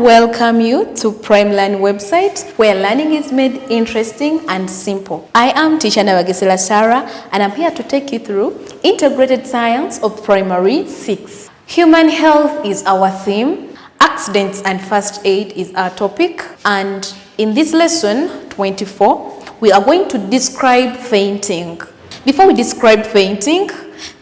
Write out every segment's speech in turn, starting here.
welcome you to Prime Learn website, where learning is made interesting and simple. I am teacher Nawagesela Sarah, and I'm here to take you through Integrated Science of Primary 6. Human health is our theme. Accidents and first aid is our topic. And in this lesson 24, we are going to describe fainting. Before we describe fainting,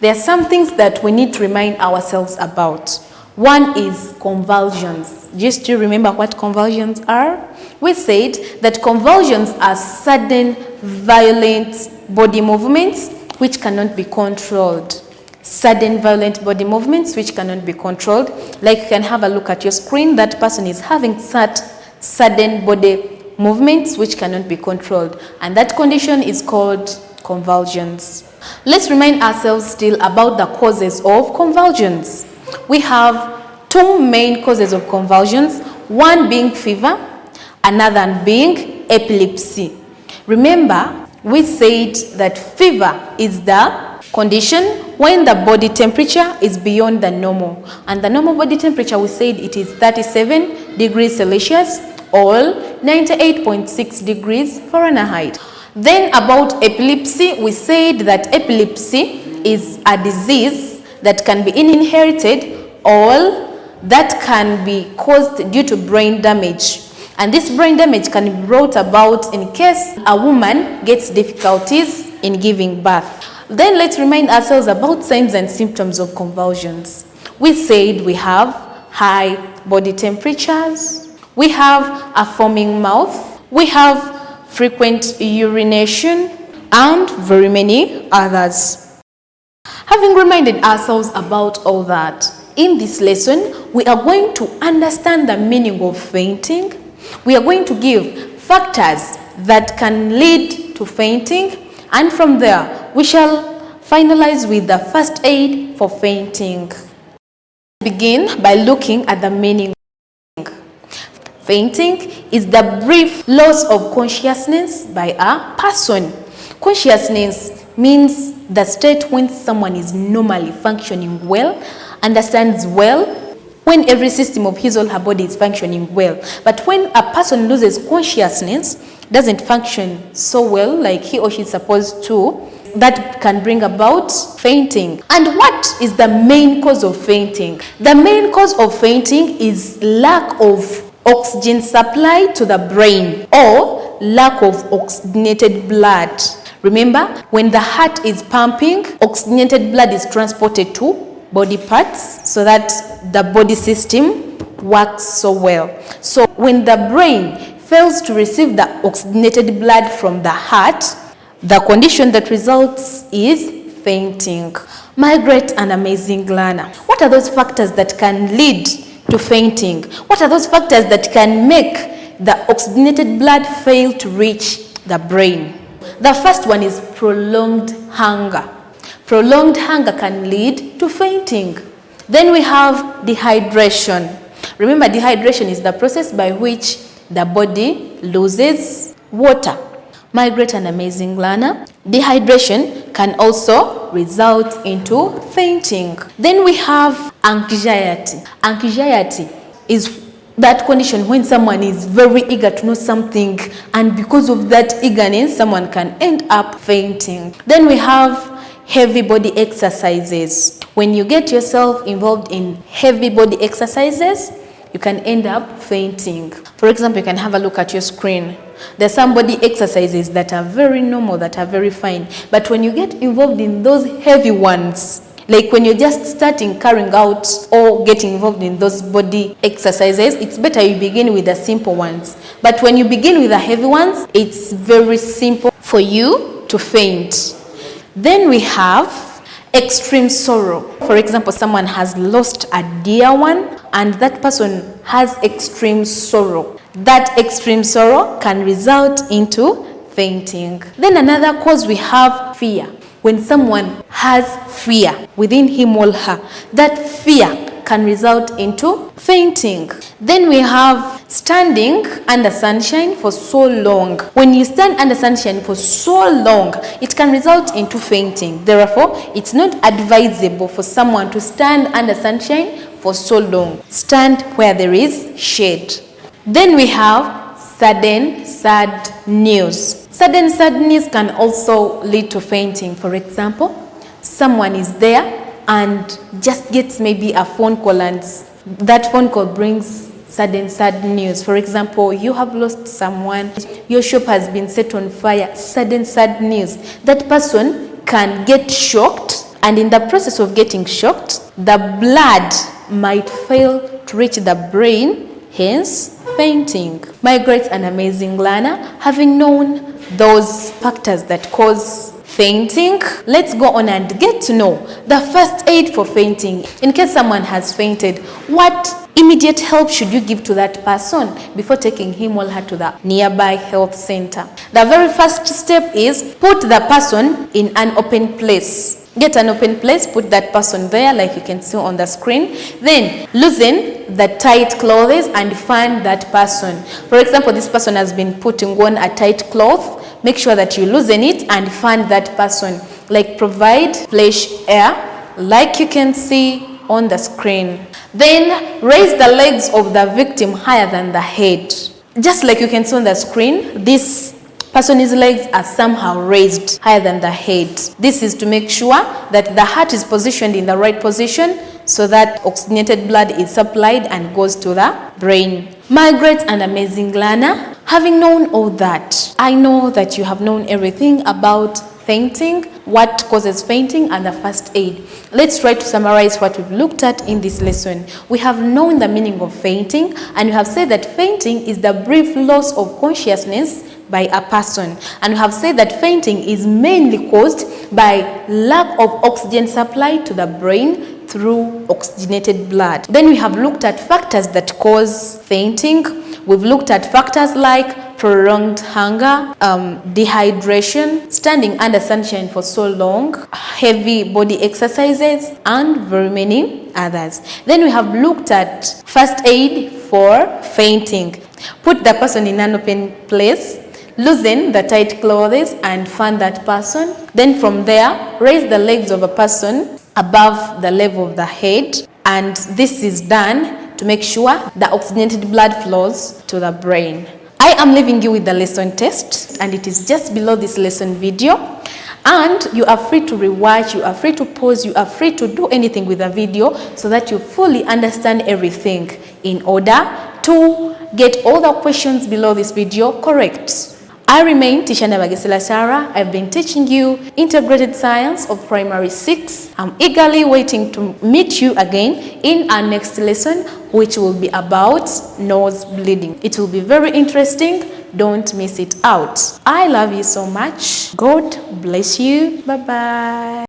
there are some things that we need to remind ourselves about. One is convulsions. Just to remember what convulsions are, we said that convulsions are sudden, violent body movements which cannot be controlled. Sudden, violent body movements which cannot be controlled. Like you can have a look at your screen, that person is having sudden body movements which cannot be controlled. And that condition is called convulsions. Let's remind ourselves still about the causes of convulsions. We have two main causes of convulsions, one being fever, another being epilepsy. Remember, we said that fever is the condition when the body temperature is beyond the normal. And the normal body temperature, we said it is 37 degrees Celsius or 98.6 degrees Fahrenheit. Then about epilepsy, we said that epilepsy is a disease that can be inherited or that can be caused due to brain damage. And this brain damage can be brought about in case a woman gets difficulties in giving birth. Then let's remind ourselves about signs and symptoms of convulsions. We said we have high body temperatures, we have a foaming mouth, we have frequent urination, and very many others. Having reminded ourselves about all that, in this lesson, we are going to understand the meaning of fainting. We are going to give factors that can lead to fainting, and from there, we shall finalize with the first aid for fainting. Begin by looking at the meaning. Fainting is the brief loss of consciousness by a person. Consciousness means the state when someone is normally functioning well, understands well, when every system of his or her body is functioning well. But when a person loses consciousness, doesn't function so well like he or she is supposed to, that can bring about fainting. And what is the main cause of fainting? The main cause of fainting is lack of oxygen supply to the brain or lack of oxygenated blood. Remember, when the heart is pumping, oxygenated blood is transported to body parts so that the body system works so well. So when the brain fails to receive the oxygenated blood from the heart, the condition that results is fainting. My great and amazing learner, what are those factors that can lead to fainting? What are those factors that can make the oxygenated blood fail to reach the brain? The first one is prolonged hunger. Prolonged hunger can lead to fainting. Then we have dehydration. Remember, dehydration is the process by which the body loses water. My great and amazing learner, dehydration can also result into fainting. Then we have anxiety. Anxiety is that condition when someone is very eager to know something, and because of that eagerness, someone can end up fainting. Then we have heavy body exercises. When you get yourself involved in heavy body exercises, you can end up fainting. For example, you can have a look at your screen. There's some body exercises that are very normal, that are very fine. But when you get involved in those heavy ones, like when you're just starting carrying out or getting involved in those body exercises, it's better you begin with the simple ones. But when you begin with the heavy ones, it's very simple for you to faint. Then we have extreme sorrow. For example, someone has lost a dear one and that person has extreme sorrow. That extreme sorrow can result into fainting. Then another cause, we have fear. When someone has fear within him or her, that fear can result into fainting. Then we have Standing under sunshine for so long. When you stand under sunshine for so long, it can result into fainting. Therefore, it's not advisable for someone to stand under sunshine for so long. Stand where there is shade. Then we have sudden sad news. Sudden sad news can also lead to fainting. For example, someone is there and just gets maybe a phone call, and that phone call brings sudden sad news. For example, you have lost someone, your shop has been set on fire, sudden sad news. That person can get shocked, and in the process of getting shocked, the blood might fail to reach the brain, hence fainting. My great and amazing learner, having known those factors that cause fainting, let's go on and get to know the first aid for fainting. In case someone has fainted, what immediate help should you give to that person before taking him or her to the nearby health center? The very first step is put the person in an open place. Get an open place, put that person there like you can see on the screen. Then loosen the tight clothes and fan that person. For example, this person has been putting on a tight cloth. Make sure that you loosen it and fan that person. Like provide fresh air like you can see on the screen. Then raise the legs of the victim higher than the head. Just like you can see on the screen, this person's legs are somehow raised higher than the head. This is to make sure that the heart is positioned in the right position so that oxygenated blood is supplied and goes to the brain. My great and amazing learner, having known all that, I know that you have known everything about fainting, what causes fainting, and the first aid. Let's try to summarize what we've looked at in this lesson. We have known the meaning of fainting, and we have said that fainting is the brief loss of consciousness by a person. And we have said that fainting is mainly caused by lack of oxygen supply to the brain through oxygenated blood. Then we have looked at factors that cause fainting. We've looked at factors like prolonged hunger, dehydration, standing under sunshine for so long, heavy body exercises, and very many others. Then we have looked at first aid for fainting. Put the person in an open place, loosen the tight clothes and fan that person. Then from there, raise the legs of a person above the level of the head. And this is done to make sure the oxygenated blood flows to the brain. I am leaving you with the lesson test, and it is just below this lesson video. And you are free to rewatch, you are free to pause, you are free to do anything with the video so that you fully understand everything in order to get all the questions below this video correct. I remain Teacher Nabagesela Sarah. I've been teaching you Integrated Science of Primary 6. I'm eagerly waiting to meet you again in our next lesson, which will be about nose bleeding. It will be very interesting. Don't miss it out. I love you so much. God bless you. Bye-bye.